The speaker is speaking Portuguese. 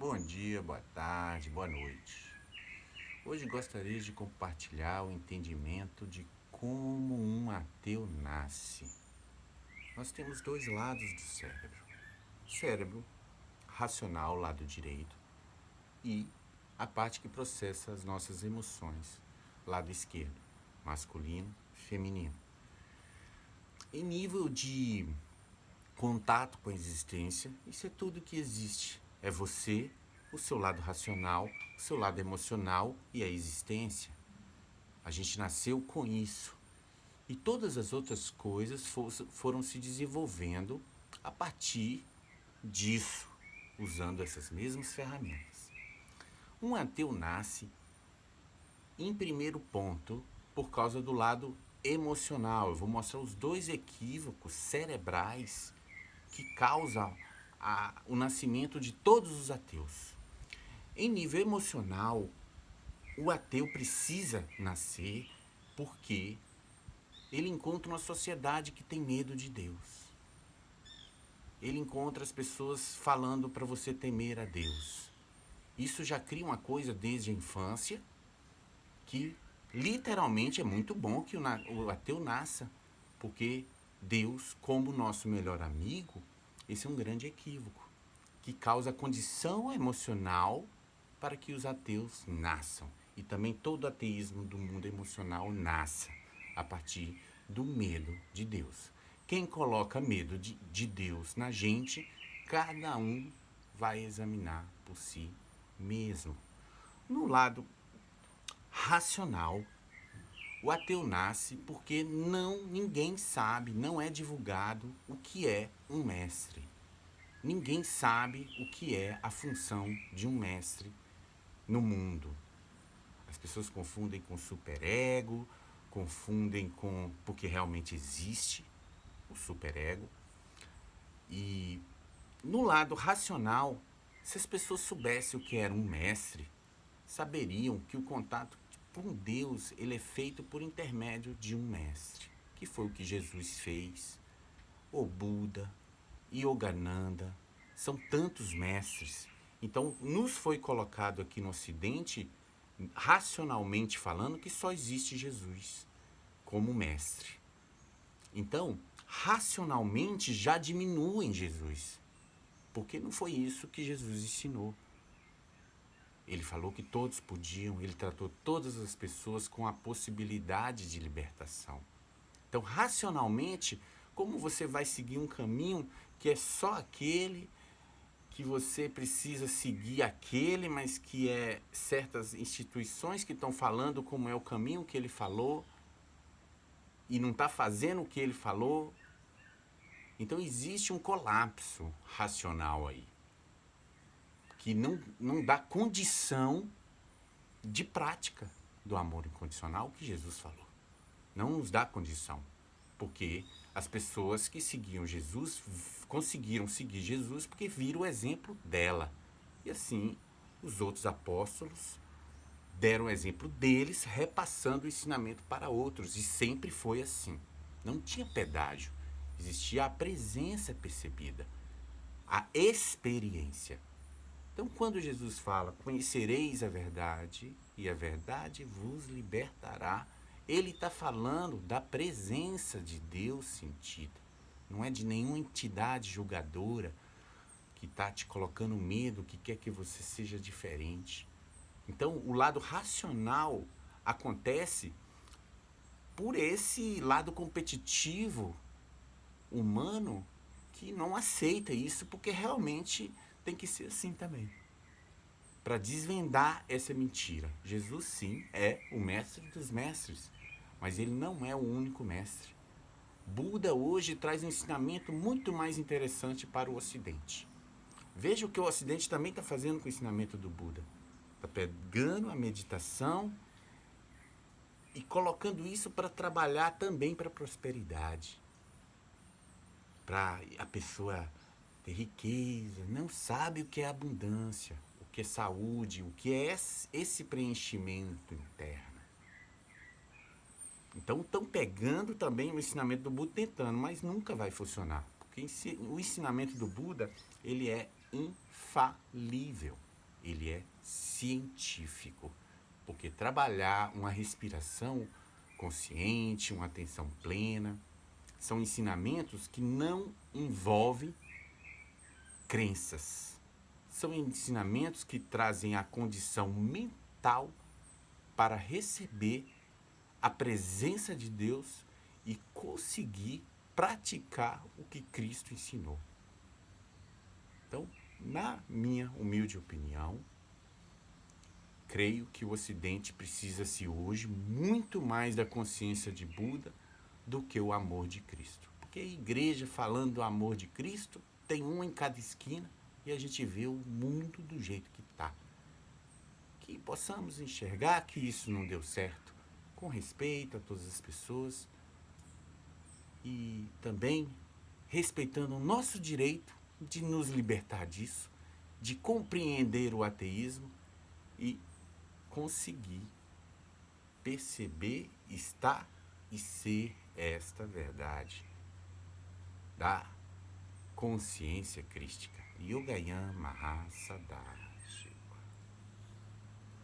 Bom dia, boa tarde, boa noite. Hoje gostaria de compartilhar o entendimento de como um ateu nasce. Nós temos dois lados do cérebro. Cérebro racional, lado direito, e a parte que processa as nossas emoções, lado esquerdo, masculino, feminino. Em nível de contato com a existência, isso é tudo que existe. É você, o seu lado racional, o seu lado emocional e a existência. A gente nasceu com isso. E todas as outras coisas foram se desenvolvendo a partir disso, usando essas mesmas ferramentas. Um ateu nasce, em primeiro ponto, por causa do lado emocional. Eu vou mostrar os dois equívocos cerebrais que causam o nascimento de todos os ateus. Em nível emocional, o ateu precisa nascer porque ele encontra uma sociedade que tem medo de Deus. Ele encontra as pessoas falando para você temer a Deus. Isso já cria uma coisa desde a infância que literalmente é muito bom que o ateu nasça, porque Deus, como nosso melhor amigo, esse é um grande equívoco, que causa condição emocional para que os ateus nasçam. E também todo ateísmo do mundo emocional nasça a partir do medo de Deus. Quem coloca medo de Deus na gente, cada um vai examinar por si mesmo. No lado racional, o ateu nasce porque ninguém sabe, não é divulgado o que é um mestre. Ninguém sabe o que é a função de um mestre no mundo. As pessoas confundem com superego, confundem com porque realmente existe o superego. E no lado racional, se as pessoas soubessem o que era um mestre, saberiam que o contato com Deus ele é feito por intermédio de um mestre, que foi o que Jesus fez, o Buda, Yogananda, são tantos mestres. Então, nos foi colocado aqui no Ocidente, racionalmente falando, que só existe Jesus como mestre. Então, racionalmente já diminuem Jesus, porque não foi isso que Jesus ensinou. Ele falou que todos podiam, ele tratou todas as pessoas com a possibilidade de libertação. Então, racionalmente, como você vai seguir um caminho que é só aquele, que você precisa seguir aquele, mas que é certas instituições que estão falando como é o caminho que ele falou e não está fazendo o que ele falou? Então, existe um colapso racional aí, que não dá condição de prática do amor incondicional que Jesus falou. Não nos dá condição, porque as pessoas que seguiam Jesus conseguiram seguir Jesus porque viram o exemplo dela. E assim, os outros apóstolos deram o exemplo deles, repassando o ensinamento para outros. E sempre foi assim. Não tinha pedágio. Existia a presença percebida, a experiência. Então, quando Jesus fala, conhecereis a verdade e a verdade vos libertará, ele está falando da presença de Deus sentida. Não é de nenhuma entidade julgadora que está te colocando medo, que quer que você seja diferente. Então, o lado racional acontece por esse lado competitivo humano que não aceita isso, porque realmente tem que ser assim também. Para desvendar essa mentira. Jesus, sim, é o mestre dos mestres, mas ele não é o único mestre. Buda hoje traz um ensinamento muito mais interessante para o Ocidente. Veja o que o Ocidente também está fazendo com o ensinamento do Buda. Está pegando a meditação e colocando isso para trabalhar também para a prosperidade. Para a pessoa ter riqueza, não sabe o que é abundância, o que é saúde, o que é esse preenchimento interno. Então estão pegando também o ensinamento do Buda tentando, mas nunca vai funcionar. Porque o ensinamento do Buda, ele é infalível. ele é científico. Porque trabalhar uma respiração consciente, uma atenção plena, são ensinamentos que não envolvem crenças. São ensinamentos que trazem a condição mental para receber a presença de Deus e conseguir praticar o que Cristo ensinou. Então, na minha humilde opinião, creio que o Ocidente precisa-se hoje muito mais da consciência de Buda do que o amor de Cristo. Porque a igreja falando do amor de Cristo tem um em cada esquina e a gente vê o mundo do jeito que está. Que possamos enxergar que isso não deu certo, com respeito a todas as pessoas e também respeitando o nosso direito de nos libertar disso, de compreender o ateísmo e conseguir perceber, estar e ser esta verdade da consciência crística. Yoga Yam Mahasadhara.